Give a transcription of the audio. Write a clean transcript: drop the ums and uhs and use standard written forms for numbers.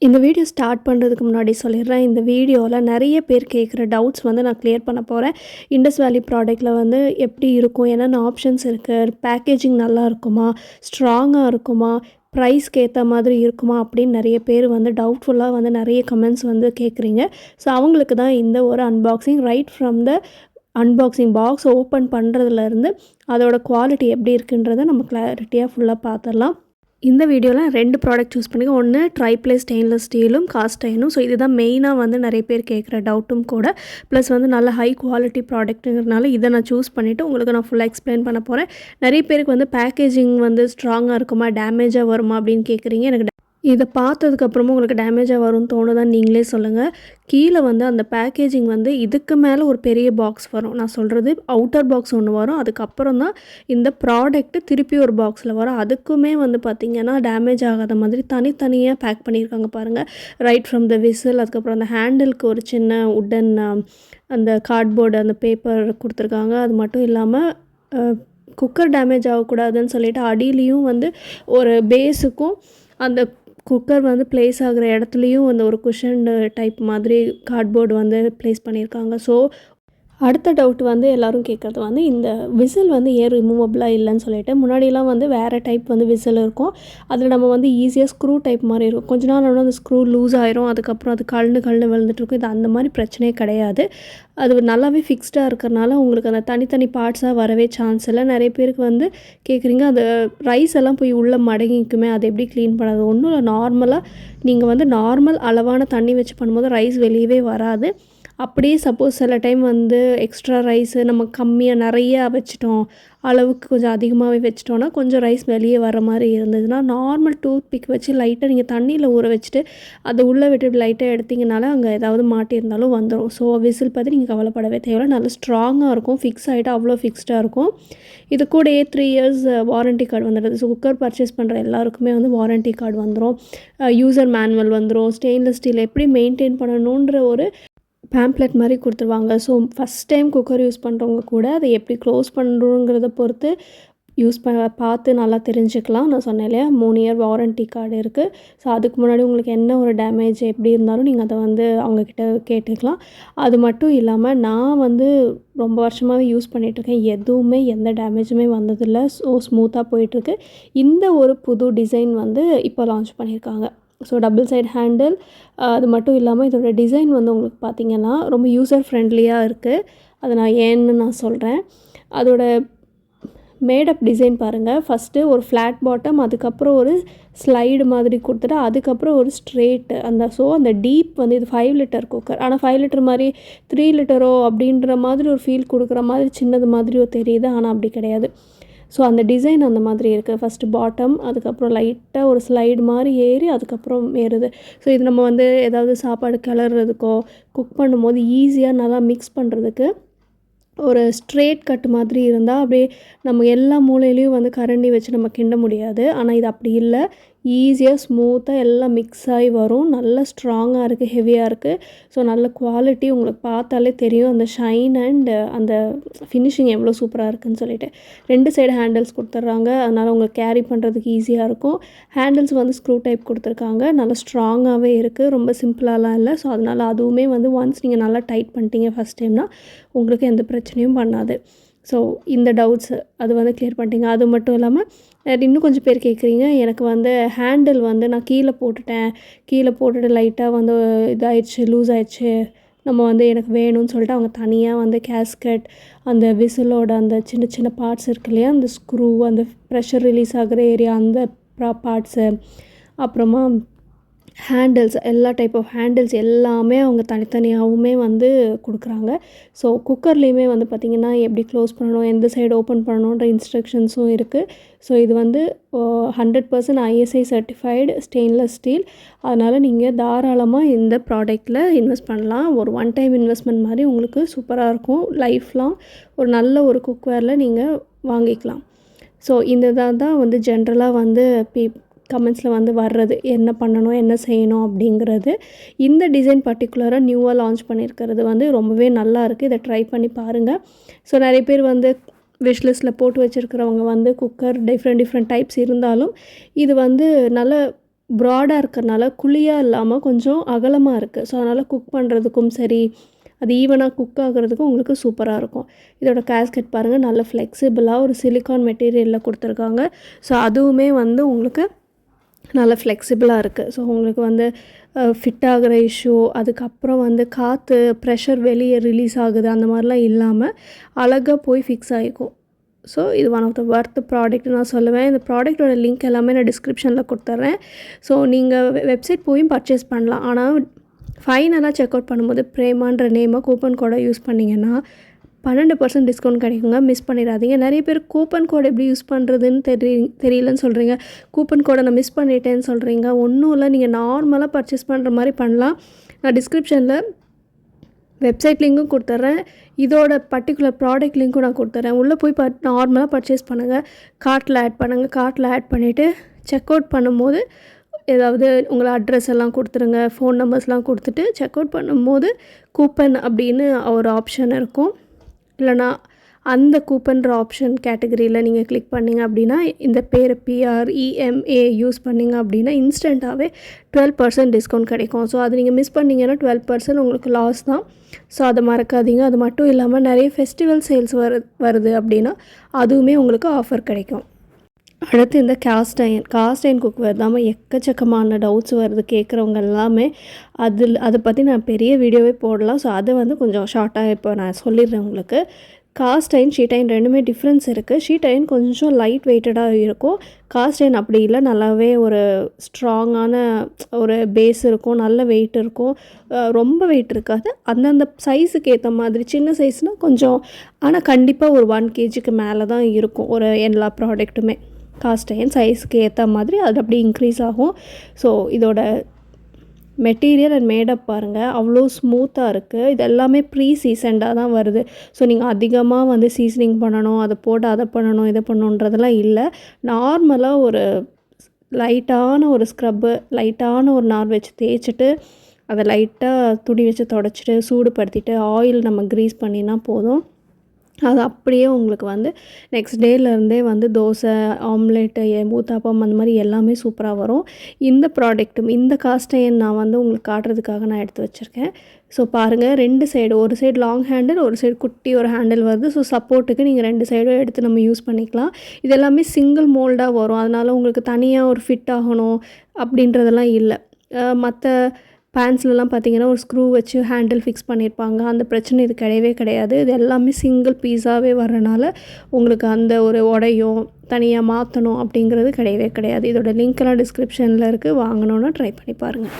இந்த video start பண்ணுறதுக்கு முன்னாடி சொல்லிடுறேன். இந்த வீடியோவில் நிறைய பேர் கேட்குற டவுட்ஸ் வந்து நான் கிளியர் பண்ண போகிறேன். இண்டஸ் வேலி ப்ராடக்ட்டில் வந்து எப்படி இருக்கும், என்னென்ன ஆப்ஷன்ஸ் இருக்குது, பேக்கேஜிங் நல்லா இருக்குமா, ஸ்ட்ராங்காக இருக்குமா, ப்ரைஸ்க்கு ஏற்ற மாதிரி இருக்குமா அப்படின்னு நிறைய பேர் வந்து டவுட்ஃபுல்லாக வந்து நிறைய கமெண்ட்ஸ் வந்து கேட்குறீங்க. ஸோ அவங்களுக்கு தான் இந்த ஒரு unboxing. Right from the unboxing box open பண்ணுறதுலேருந்து அதோட குவாலிட்டி எப்படி இருக்குன்றதை நம்ம கிளாரிட்டியாக ஃபுல்லாக பார்த்துடலாம். இந்த வீடியோவில் 2 ப்ராடக்ட் சூஸ் பண்ணிக்க. ஒன்று ட்ரைப்ளே ஸ்டெயின்லெஸ் ஸ்டீலும் காஸ்ட் அயனும். ஸோ இதுதான் மெயினாக வந்து நிறைய பேர் கேட்குற டவுட்டும் கூட. ப்ளஸ் வந்து நல்ல ஹை குவாலிட்டி ப்ராடக்ட்டுங்கிறதுனால இதை நான் சூஸ் பண்ணிவிட்டு உங்களுக்கு நான் ஃபுல்லாக எக்ஸ்பிளைன் பண்ண போகிறேன். நிறைய பேருக்கு வந்து பேக்கேஜிங் வந்து ஸ்ட்ராங்காக இருக்குமா, டேமேஜாக வருமா அப்படின்னு கேட்குறீங்க. எனக்கு இதை பார்த்ததுக்கப்புறமும் உங்களுக்கு டேமேஜாக வரும்னு தோணுதான்னு நீங்களே சொல்லுங்கள். கீழே வந்து அந்த பேக்கேஜிங் வந்து இதுக்கு மேலே ஒரு பெரிய பாக்ஸ் வரும். நான் சொல்கிறது அவுட்டர் பாக்ஸ் ஒன்று வரும். அதுக்கப்புறம் தான் இந்த ப்ராடக்ட்டு திருப்பி ஒரு பாக்ஸில் வரும். அதுக்குமே வந்து பார்த்திங்கன்னா டேமேஜ் ஆகாத மாதிரி தனித்தனியாக பேக் பண்ணியிருக்காங்க பாருங்கள். ரைட் ஃப்ரம் த விசில், அதுக்கப்புறம் அந்த ஹேண்டிலுக்கு ஒரு சின்ன உட்டன் அந்த கார்ட்போர்டு அந்த பேப்பர் கொடுத்துருக்காங்க. அது மட்டும் இல்லாமல் குக்கர் டேமேஜ் ஆகக்கூடாதுன்னு சொல்லிட்டு அடியிலையும் வந்து ஒரு பேஸுக்கும் அந்த குக்கர் வந்து ப்ளேஸ் ஆகிற இடத்துலையும் அந்த ஒரு குஷன் டைப் மாதிரி கார்ட்போர்டு வந்து ப்ளேஸ் பண்ணியிருக்காங்க. ஸோ அடுத்த டவுட் வந்து எல்லோரும் கேட்குறது வந்து இந்த விசில் வந்து ஏன் ரிமூவபிளாக இல்லைன்னு சொல்லிட்டு. முன்னாடியெல்லாம் வந்து வேறு டைப் வந்து விசில் இருக்கும். அதில் நம்ம வந்து ஈஸியாக ஸ்க்ரூ டைப் மாதிரி இருக்கும். கொஞ்ச நாள் ஆனால் அந்த ஸ்க்ரூ லூஸ் ஆயிரும். அதுக்கப்புறம் அது கழண்டு விழுந்துட்டுருக்கும். இது அந்த மாதிரி பிரச்சனையே கிடையாது. அது நல்லாவே ஃபிக்ஸ்டாக இருக்கிறனால உங்களுக்கு அந்த தனித்தனி பார்ட்ஸாக வரவே சான்ஸ் இல்லை. நிறைய பேருக்கு வந்து கேட்குறீங்க அந்த ரைஸ் எல்லாம் போய் உள்ளே மடங்கிக்குமே, அதை எப்படி க்ளீன் பண்ணாது? ஒன்றும் இல்லை, நார்மலாக நீங்கள் வந்து நார்மல் அளவான தண்ணி வச்சு பண்ணும்போது ரைஸ் வெளியவே வராது. அப்படியே சப்போஸ் சில டைம் வந்து எக்ஸ்ட்ரா ரைஸு நம்ம கம்மியாக நிறையா வச்சுட்டோம், அளவுக்கு கொஞ்சம் அதிகமாகவே வச்சிட்டோன்னா கொஞ்சம் ரைஸ் வெளியே வர மாதிரி இருந்ததுன்னா நார்மல் டூத் பிக் வச்சு லைட்டாக நீங்கள் தண்ணியில் ஊற வச்சுட்டு அதை உள்ளே விட்டு லைட்டாக எடுத்திங்கனால அங்கே ஏதாவது மாட்டியிருந்தாலும் வந்துடும். ஸோ விசில் பற்றி நீங்கள் கவலைப்படவே தேவையில்லை. நல்லா ஸ்ட்ராங்காக இருக்கும். ஃபிக்ஸ் ஆகிட்டு அவ்வளோ ஃபிக்ஸ்டாக இருக்கும். இது கூடயே 3 இயர்ஸ் வாரண்ட்டி கார்டு வந்துடுது. ஸோ குக்கர் பர்ச்சேஸ் பண்ணுற எல்லாருக்குமே வந்து வாரண்ட்டி கார்டு வந்துடும். யூசர் மேனுவல் வந்துடும். ஸ்டெயின்லெஸ் ஸ்டீல் எப்படி மெயின்டைன் பண்ணணுன்ற ஒரு பேம்ப்ளெட் மாதிரி கொடுத்துருவாங்க. So first time cooker use பண்ணுறவங்க கூட அதை எப்படி க்ளோஸ் பண்ணுறோங்கிறத பொறுத்து பார்த்து நல்லா தெரிஞ்சுக்கலாம். நான் சொன்னேன் இல்லையா, 3 இயர் வாரண்ட்டி கார்டு இருக்குது. ஸோ அதுக்கு முன்னாடி உங்களுக்கு என்ன ஒரு டேமேஜ் எப்படி இருந்தாலும் நீங்கள் அதை வந்து அவங்கக்கிட்ட கேட்டுக்கலாம். அது மட்டும் இல்லாமல் நான் வந்து ரொம்ப வருஷமாகவே யூஸ் பண்ணிகிட்ருக்கேன். எதுவுமே எந்த டேமேஜுமே வந்ததில்லை. ஸோ ஸ்மூத்தாக போயிட்டுருக்கு. இந்த ஒரு புது டிசைன் வந்து இப்போ லான்ச் பண்ணியிருக்காங்க. So double side handle. அது மட்டும் இல்லாமல் இதோட டிசைன் வந்து உங்களுக்கு பார்த்திங்கன்னா ரொம்ப யூசர் ஃப்ரெண்ட்லியாக இருக்குது. அதை நான் ஏன்னு நான் சொல்கிறேன். அதோட மேடப் டிசைன் பாருங்கள். ஃபஸ்ட்டு ஒரு ஃப்ளாட் பாட்டம், அதுக்கப்புறம் ஒரு ஸ்லைடு மாதிரி கொடுத்துட்டு அதுக்கப்புறம் ஒரு ஸ்ட்ரெயிட்டு அந்த டீப் வந்து இது 5 லிட்டர் குக்கர். ஆனால் 5 லிட்டர் மாதிரி 3 லிட்டரோ அப்படின்ற மாதிரி ஒரு ஃபீல் கொடுக்குற மாதிரி சின்னது மாதிரியோ தெரியுது. ஆனால் அப்படி கிடையாது. ஸோ அந்த டிசைன் அந்த மாதிரி இருக்குது. ஃபஸ்ட்டு பாட்டம், அதுக்கப்புறம் லைட்டாக ஒரு ஸ்லைடு மாதிரி ஏறி அதுக்கப்புறம் ஏறுது. ஸோ இது நம்ம வந்து ஏதாவது சாப்பாடு கிளறதுக்கோ குக் பண்ணும்போது ஈஸியாக நல்லா மிக்ஸ் பண்ணுறதுக்கு ஒரு ஸ்ட்ரெயிட் கட் மாதிரி இருந்தால் அப்படியே நம்ம எல்லா மூலையிலையும் வந்து கரண்டி வச்சு நம்ம கிண்ட முடியாது. ஆனால் இது அப்படி இல்லை. ஈஸியாக ஸ்மூத்தாக எல்லாம் மிக்ஸ் ஆகி வரும். நல்லா ஸ்ட்ராங்காக இருக்குது, ஹெவியாக இருக்குது. ஸோ நல்ல குவாலிட்டி உங்களுக்கு பார்த்தாலே தெரியும் அந்த ஷைன் அண்ட் அந்த ஃபினிஷிங் எவ்வளோ சூப்பராக இருக்குதுன்னு சொல்லிட்டு. 2 சைடு ஹேண்டில்ஸ் கொடுத்துட்றாங்க. அதனால் உங்களுக்கு கேரி பண்ணுறதுக்கு ஈஸியாக இருக்கும். ஹேண்டில்ஸ் வந்து ஸ்க்ரூ டைப் கொடுத்துருக்காங்க. நல்லா ஸ்ட்ராங்காகவே இருக்குது. ரொம்ப சிம்பிளாலாம் இல்லை. ஸோ அதனால் அதுவுமே வந்து ஒன்ஸ் நீங்கள் நல்லா டைட் பண்ணிட்டீங்க ஃபஸ்ட் டைம்னா உங்களுக்கு எந்த பிரச்சனையும் பண்ணாது. ஸோ இந்த டவுட்ஸ் அது வந்து கிளியர் பண்ணிட்டீங்க. அது மட்டும் இல்லாமல் இன்னும் கொஞ்சம் பேர் கேட்குறீங்க, எனக்கு வந்து ஹேண்டில் வந்து நான் கீழே போட்டுட்டு லைட்டாக வந்து இதாகிடுச்சு, லூஸ் ஆகிடுச்சு, நம்ம வந்து எனக்கு வேணும்னு சொல்லிட்டு அவங்க தனியாக வந்து கேஸ்கட், அந்த விசிலோட அந்த சின்ன சின்ன பார்ட்ஸ் இருக்கு இல்லையா, அந்த ஸ்க்ரூ, அந்த ப்ரெஷர் ரிலீஸ் ஆகிற ஏரியா அந்த பார்ட்ஸு, அப்புறமா ஹேண்டில்ஸ், எல்லா டைப் ஆஃப் ஹேண்டில்ஸ் எல்லாமே அவங்க தனித்தனியாகவுமே வந்து கொடுக்குறாங்க. ஸோ குக்கர்லேயுமே வந்து பார்த்திங்கன்னா எப்படி க்ளோஸ் பண்ணணும், எந்த சைடு ஓப்பன் பண்ணணுன்ற இன்ஸ்ட்ரக்ஷன்ஸும் இருக்குது. ஸோ இது வந்து 100% ISI சர்டிஃபைடு ஸ்டெயின்லெஸ் ஸ்டீல். அதனால் நீங்கள் தாராளமாக இந்த ப்ராடக்ட்டில் இன்வெஸ்ட் பண்ணலாம். ஒரு ஒன் டைம் இன்வெஸ்ட்மெண்ட் மாதிரி உங்களுக்கு சூப்பராக இருக்கும். லைஃப் லாங் ஒரு நல்ல ஒரு குக்வேரில் நீங்கள் வாங்கிக்கலாம். ஸோ இந்த தான் வந்து ஜென்ரலாக வந்து கமெண்ட்ஸில் வந்து வர்றது, என்ன பண்ணணும், என்ன செய்யணும் அப்படிங்கிறது. இந்த டிசைன் பர்டிகுலராக நியூவாக லான்ச் பண்ணியிருக்கிறது வந்து ரொம்பவே நல்லா இருக்குது. இதை ட்ரை பண்ணி பாருங்கள். ஸோ நிறைய பேர் வந்து விஷ்லிஸ்ட்டில் போட்டு வச்சுருக்கிறவங்க வந்து குக்கர் டிஃப்ரெண்ட் டைப்ஸ் இருந்தாலும் இது வந்து நல்ல ப்ராடாக இருக்கிறனால குழியாக இல்லாமல் கொஞ்சம் அகலமாக இருக்குது. ஸோ அதனால் குக் பண்ணுறதுக்கும் சரி, அது ஈவனாக குக் ஆகுறதுக்கும் உங்களுக்கு சூப்பராக இருக்கும். இதோட கேஸ்கெட் பாருங்கள், நல்ல ஃப்ளெக்சிபிளாக ஒரு சிலிக்கான் மெட்டீரியலில் கொடுத்துருக்காங்க. ஸோ அதுவுமே வந்து உங்களுக்கு நல்ல ஃப்ளெக்சிபிளாக இருக்குது. ஸோ உங்களுக்கு வந்து ஃபிட் ஆகிற இஷ்யூ, அதுக்கப்புறம் வந்து காற்று ப்ரெஷர் வெளியே ரிலீஸ் ஆகுது அந்த மாதிரிலாம் இல்லாமல் அழகாக போய் ஃபிக்ஸ் ஆகிக்கும். ஸோ இது one of the worth product நான் சொல்லுவேன். இந்த ப்ராடக்ட்டோட லிங்க் எல்லாமே நான் டிஸ்கிரிப்ஷனில் கொடுத்துட்றேன். ஸோ நீங்கள் வெப்சைட் போயும் பர்ச்சேஸ் பண்ணலாம். ஆனால் ஃபைனலாக செக் அவுட் பண்ணும்போது பிரேமான்ற நேமை கூப்பன் கோடை யூஸ் பண்ணிங்கன்னா 12% டிஸ்கவுண்ட் கிடைக்குங்க. மிஸ் பண்ணிடாதீங்க. நிறைய பேர் கூப்பன் கோட் எப்படி யூஸ் பண்ணுறதுன்னு தெரியலன்னு சொல்கிறீங்க. கூப்பன் கோடை நான் மிஸ் பண்ணிட்டேன்னு சொல்கிறீங்க. ஒன்றும் இல்லை, நீங்கள் நார்மலாக பர்ச்சேஸ் பண்ணுற மாதிரி பண்ணலாம். நான் டிஸ்கிரிப்ஷனில் வெப்சைட் லிங்க்கும் கொடுத்துட்றேன், இதோட பர்டிகுலர் ப்ராடக்ட் லிங்க்கும் நான் கொடுத்துட்றேன். உள்ளே போய் நார்மலாக பர்ச்சேஸ் பண்ணுங்கள், கார்ட்டில் ஆட் பண்ணுங்கள். கார்ட்டில் ஆட் பண்ணிவிட்டு செக் அவுட் பண்ணும்போது ஏதாவது உங்களை அட்ரஸ் எல்லாம் கொடுத்துருங்க, ஃபோன் நம்பர்ஸ்லாம் கொடுத்துட்டு செக் அவுட் பண்ணும்போது கூப்பன் அப்படின்னு ஒரு ஆப்ஷன் இருக்கும். இல்லைனா அந்த கூப்பன்ற ஆப்ஷன் கேட்டகரியில் நீங்கள் கிளிக் பண்ணிங்க அப்படின்னா இந்த பேர் PREMA யூஸ் பண்ணிங்க அப்படின்னா இன்ஸ்டண்ட்டாகவே 12% டிஸ்கவுண்ட் கிடைக்கும். ஸோ அது நீங்கள் மிஸ் பண்ணிங்கன்னா 12% உங்களுக்கு லாஸ் தான். ஸோ அதை மறக்காதீங்க. அது மட்டும் இல்லாமல் நிறைய ஃபெஸ்டிவல் சேல்ஸ் வருது அப்படின்னா அதுவுமே உங்களுக்கு ஆஃபர் கிடைக்கும். அடுத்து இந்த காஸ்ட் அயன் குக்வேர் தான் எக்கச்சக்கமான டவுட்ஸ் வருது கேட்குறவங்க எல்லாமே. அதை பற்றி நான் பெரிய வீடியோவே போடலாம். ஸோ அதை வந்து கொஞ்சம் ஷார்ட்டாக இப்போ நான் சொல்லிடுறேன் உங்களுக்கு. காஸ்ட் அயன், ஷீட் அயன் ரெண்டுமே டிஃப்ரென்ஸ் இருக்குது. ஷீட் அயன் கொஞ்சம் லைட் வெயிட்டடாக இருக்கும். காஸ்ட் அயன் அப்படி இல்லை, நல்லாவே ஒரு ஸ்ட்ராங்கான ஒரு பேஸ் இருக்கும், நல்ல வெயிட் இருக்கும். ரொம்ப வெயிட் இருக்காது, அந்தந்த சைஸுக்கு ஏற்ற மாதிரி. சின்ன சைஸ்னால் கொஞ்சம், ஆனால் கண்டிப்பாக ஒரு 1 kgக்கு மேலே தான் இருக்கும் ஒரு எல்லா ப்ராடக்ட்டுமே. காஸ்ட் அயன் சைஸுக்கு ஏற்ற மாதிரி அது அப்படி இன்க்ரீஸ் ஆகும். ஸோ இதோட மெட்டீரியல் அண்ட் மேடப் பாருங்கள், அவ்வளோ ஸ்மூத்தாக இருக்குது. இது எல்லாமே ப்ரீ சீசன்டாக தான் வருது. ஸோ நீங்கள் அதிகமாக வந்து சீசனிங் பண்ணணும், அதை போட்டு அதை பண்ணணும் இதை பண்ணணுன்றதெல்லாம் இல்லை. நார்மலாக ஒரு லைட்டான ஒரு ஸ்க்ரப்பு, லைட்டான ஒரு நார் வச்சு தேய்ச்சிட்டு அதை லைட்டாக துணி வச்சு தொடச்சிட்டு சூடுபடுத்திட்டு ஆயில் நம்ம க்ரீஸ் பண்ணினா போதும். அது அப்படியே உங்களுக்கு வந்து நெக்ஸ்ட் டேலேருந்தே வந்து தோசை, ஆம்லேட்டு, ஊத்தாப்பம் அந்த மாதிரி எல்லாமே சூப்பராக வரும். இந்த ப்ராடக்ட்டும் இந்த காஸ்ட் அயன் நான் வந்து உங்களுக்கு காட்டுறதுக்காக நான் எடுத்து வச்சுருக்கேன். ஸோ பாருங்கள், 2 சைடு, ஒரு சைடு லாங் ஹேண்டில், ஒரு சைடு குட்டி ஒரு ஹேண்டில் வருது. ஸோ சப்போர்ட்டுக்கு நீங்கள் 2 சைடும் எடுத்து நம்ம யூஸ் பண்ணிக்கலாம். இது எல்லாமே சிங்கிள் மோல்டாக வரும். அதனால் உங்களுக்கு தனியாக ஒரு ஃபிட் ஆகணும் அப்படின்றதெல்லாம் இல்லை. மற்ற பேண்ட்ஸ்லலாம் பார்த்தீங்கன்னா ஒரு ஸ்க்ரூ வச்சு ஹேண்டில் ஃபிக்ஸ் பண்ணியிருப்பாங்க. அந்த பிரச்சனை இது கிடையவே கிடையாது. இது எல்லாமே சிங்கிள் பீஸாகவே வர்றனால உங்களுக்கு அந்த ஒரு உடையும் தனியாக மாற்றணும் அப்படிங்கிறது கிடையவே கிடையாது. இதோட லிங்க்கெல்லாம் டிஸ்கிரிப்ஷனில் இருக்குது, வாங்கணுன்னா ட்ரை பண்ணி பாருங்கள்.